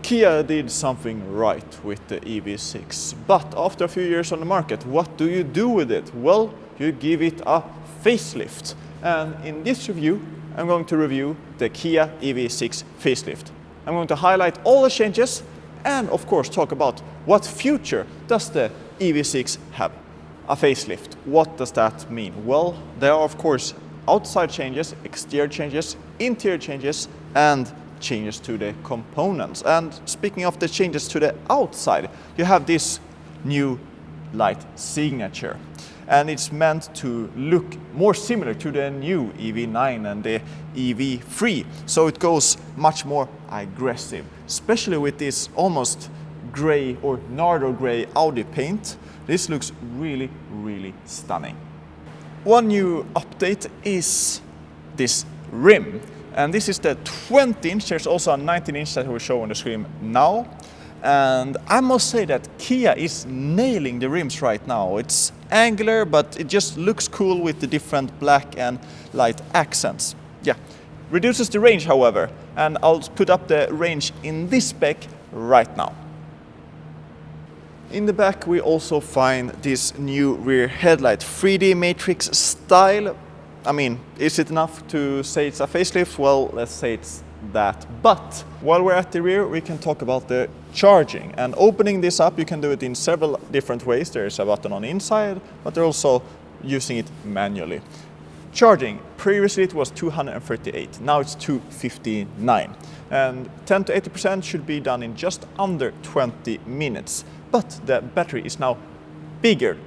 Kia did something right with the EV6, but after a few years on the market, what do you do with it? Well, you give it a facelift. And in this review, I'm going to review the Kia EV6 facelift. I'm going to highlight all the changes and of course talk about what future does the EV6 have. A facelift, what does that mean? Well, there are of course outside changes, exterior changes, interior changes, and changes to the components. And speaking of the changes to the outside, you have this new light signature. And it's meant to look more similar to the new EV9 and the EV3. So it goes much more aggressive, especially with this almost gray or nardo gray Audi paint. This looks really, really stunning. One new update is this rim. And this is the 20-inch, there's also a 19-inch that we'll show on the screen now. And I must say that Kia is nailing the rims right now. It's angular, but it just looks cool with the different black and light accents. Yeah, reduces the range, however, and I'll put up the range in this spec right now. In the back we also find this new rear headlight, 3D matrix style. I mean, is it enough to say it's a facelift? Well, let's say it's that. But while we're at the rear, we can talk about the charging. And opening this up, you can do it in several different ways. There's a button on the inside, but they're also using it manually. Charging, previously it was 238, now it's 259. And 10 to 80% should be done in just under 20 minutes. But the battery is now bigger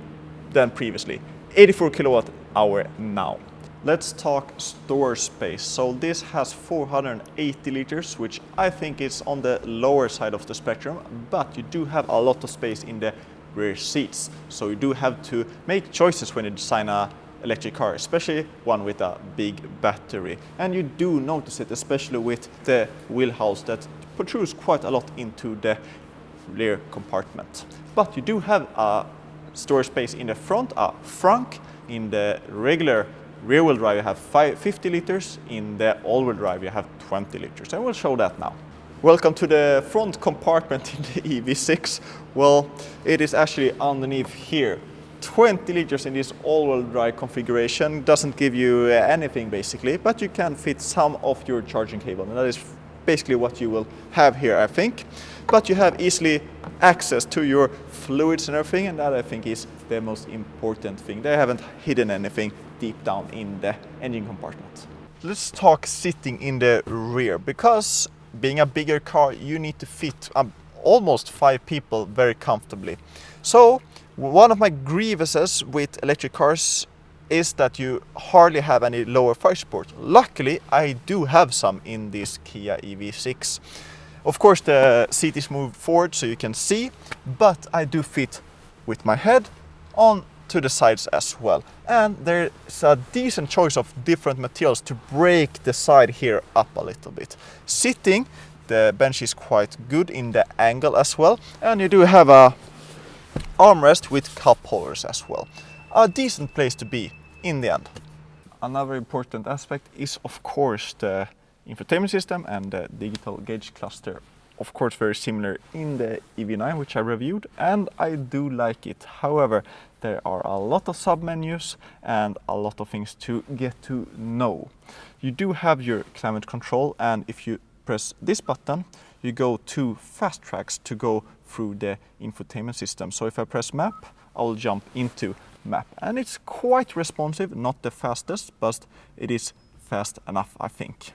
than previously, 84 kilowatt hour now. Let's talk storage space. So this has 480 liters, which I think is on the lower side of the spectrum, but you do have a lot of space in the rear seats. So you do have to make choices when you design an electric car, especially one with a big battery. And you do notice it, especially with the wheelhouse that protrudes quite a lot into the rear compartment. But you do have a storage space in the front, a Frunk. In the regular rear-wheel drive you have 50 liters, in the all-wheel drive you have 20 liters, and we'll show that now. Welcome to the front compartment in the EV6. Well, it is actually underneath here. 20 liters in this all-wheel drive configuration doesn't give you anything basically, but you can fit some of your charging cable, and that is basically what you will have here, I think. But you have easily access to your fluids and everything, and that I think is the most important thing. They haven't hidden anything deep down in the engine compartment. Let's talk sitting in the rear, because being a bigger car you need to fit almost 5 people very comfortably. So one of my grievances with electric cars is that you hardly have any lower fire support. Luckily I do have some in this Kia EV6. Of course the seat is moved forward so you can see, but I do fit with my head on to the sides as well. And there's a decent choice of different materials to break the side here up a little bit. Sitting, the bench is quite good in the angle as well, and you do have a armrest with cup holders as well. A decent place to be in the end. Another important aspect is of course the infotainment system and the digital gauge cluster. Of course very similar in the EV9, which I reviewed, and I do like it. However, there are a lot of sub-menus and a lot of things to get to know. You do have your climate control, and if you press this button you go to fast tracks to go through the infotainment system. So if I press map, I'll jump into map, and it's quite responsive, not the fastest, but it is fast enough I think.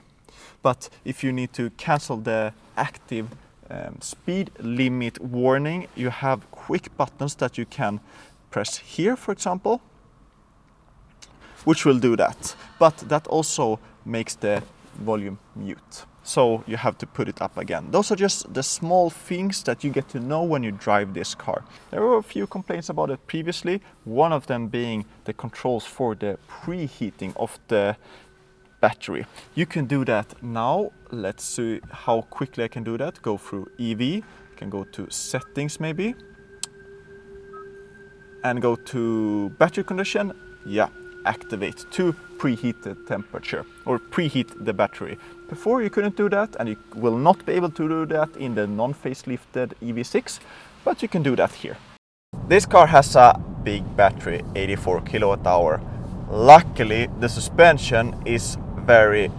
But if you need to cancel the active speed limit warning, you have quick buttons that you can press here, for example, which will do that. But that also makes the volume mute. So you have to put it up again. Those are just the small things that you get to know when you drive this car. There were a few complaints about it previously, one of them being the controls for the preheating of the battery. You can do that now. Let's see how quickly I can do that. Go through EV, I can go to settings maybe, and go to battery condition. Yeah, activate to preheat the temperature or preheat the battery. Before you couldn't do that, and you will not be able to do that in the non-facelifted EV6, but you can do that here. This car has a big battery, 84 kilowatt hour. Luckily, the suspension is very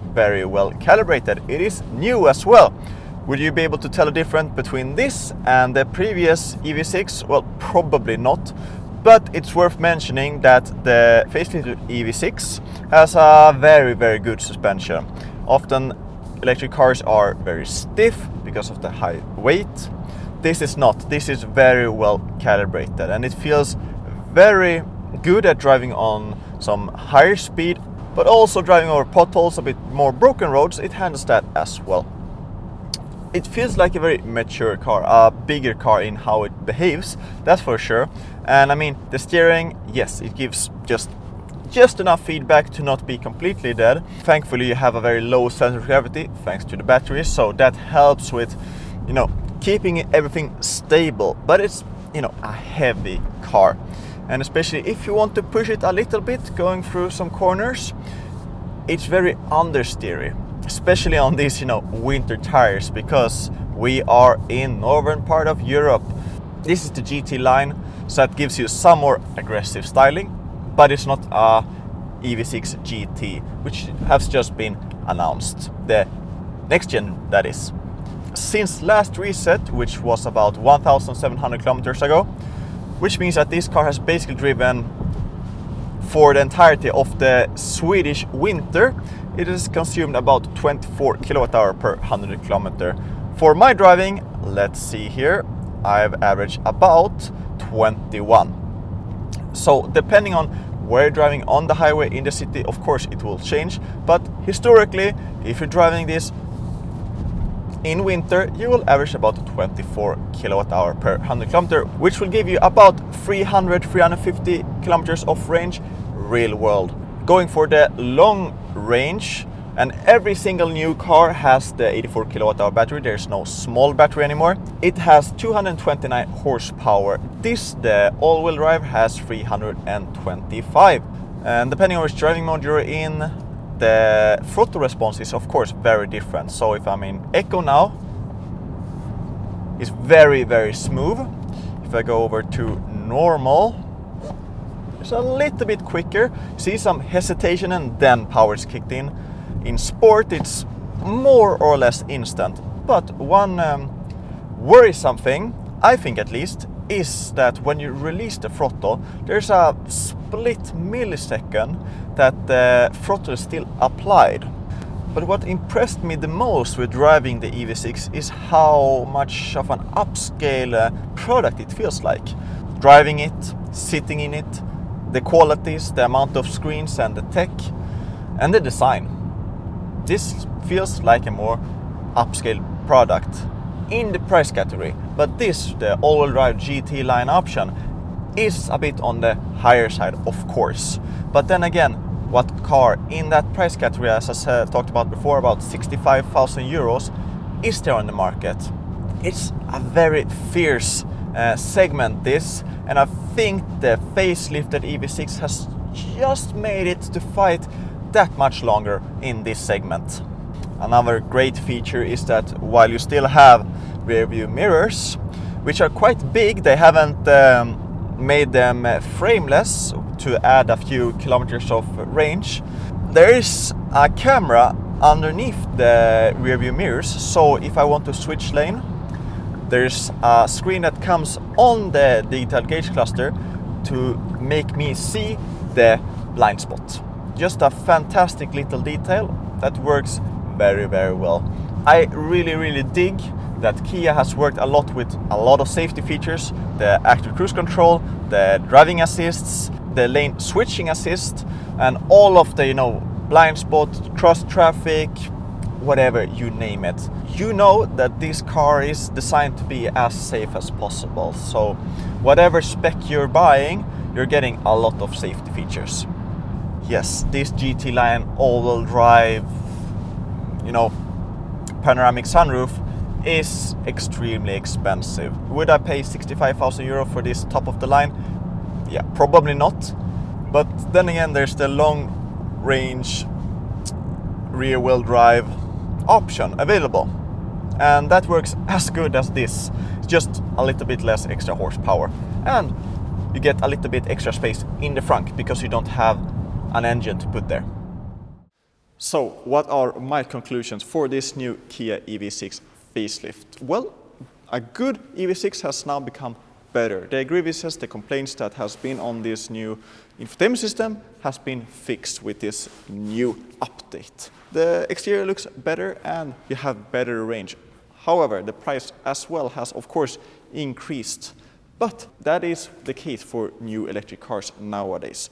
well calibrated. It is new as well. Would you be able to tell the difference between this and the previous EV6? Well, probably not. But it's worth mentioning that the facelifted EV6 has a very good suspension. Often electric cars are very stiff because of the high weight. This is not. This is very well calibrated, and it feels very good at driving on some higher speed, but also driving over potholes, a bit more broken roads. It handles that as well. It feels like a very mature car, a bigger car in how it behaves, that's for sure. And I mean, the steering, yes, it gives just enough feedback to not be completely dead. Thankfully, you have a very low center of gravity thanks to the batteries, so that helps with, you know, keeping everything stable. But it's, you know, a heavy car, and especially if you want to push it a little bit going through some corners, it's very understeery, especially on these, you know, winter tires, because we are in northern part of Europe. This is the GT line, so that gives you some more aggressive styling, but it's not a EV6 GT, which has just been announced, the next gen, that is. Since last reset, which was about 1,700 kilometers ago, which means that this car has basically driven for the entirety of the Swedish winter. It has consumed about 24 kilowatt hour per 100 kilometer. For my driving, let's see here, I've averaged about 21. So depending on where you're driving on the highway in the city, of course it will change, but historically, if you're driving this in winter, you will average about 24 kilowatt hour per 100 kilometer, which will give you about 300-350 kilometers of range real world. Going for the long range, and every single new car has the 84 kilowatt hour battery. There's no small battery anymore. It has 229 horsepower. This, the all-wheel drive, has 325. And depending on which driving mode you're in, the throttle response is of course very different. So if I'm in Eco now, it's very smooth. If I go over to normal, it's a little bit quicker. See some hesitation and then power is kicked in. In sport, it's more or less instant. But one worrisome thing, I think at least, is that when you release the throttle, there's a split millisecond that the throttle is still applied. But what impressed me the most with driving the EV6 is how much of an upscale product it feels like. Driving it, sitting in it, the qualities, the amount of screens and the tech, and the design. This feels like a more upscale product in the price category, but this, the all-wheel drive GT line option, is a bit on the higher side, of course. But then again, what car in that price category, as I talked about before, about 65,000 euros, is there on the market? It's a very fierce segment, this, and I think the facelifted EV6 has just made it to fight that much longer in this segment. Another great feature is that while you still have rear view mirrors, which are quite big, they haven't made them frameless to add a few kilometers of range. There is a camera underneath the rear view mirrors, so if I want to switch lane, there's a screen that comes on the digital gauge cluster to make me see the blind spot. Just a fantastic little detail that works very well. I really dig that Kia has worked a lot with a lot of safety features, the active cruise control, the driving assists, the lane switching assist, and all of the, you know, blind spot, cross traffic, whatever, you name it. You know that this car is designed to be as safe as possible. So whatever spec you're buying, you're getting a lot of safety features. Yes, this GT line all-wheel drive, you know, panoramic sunroof is extremely expensive. Would I pay 65,000 euro for this top of the line? Yeah, probably not. But then again, there's the long range rear wheel drive option available. And that works as good as this, just a little bit less extra horsepower. And you get a little bit extra space in the frunk because you don't have an engine to put there. So what are my conclusions for this new Kia EV6 facelift? Well, a good EV6 has now become better. The grievances, the complaints that has been on this new infotainment system has been fixed with this new update. The exterior looks better and you have better range. However, the price as well has of course increased. But that is the case for new electric cars nowadays.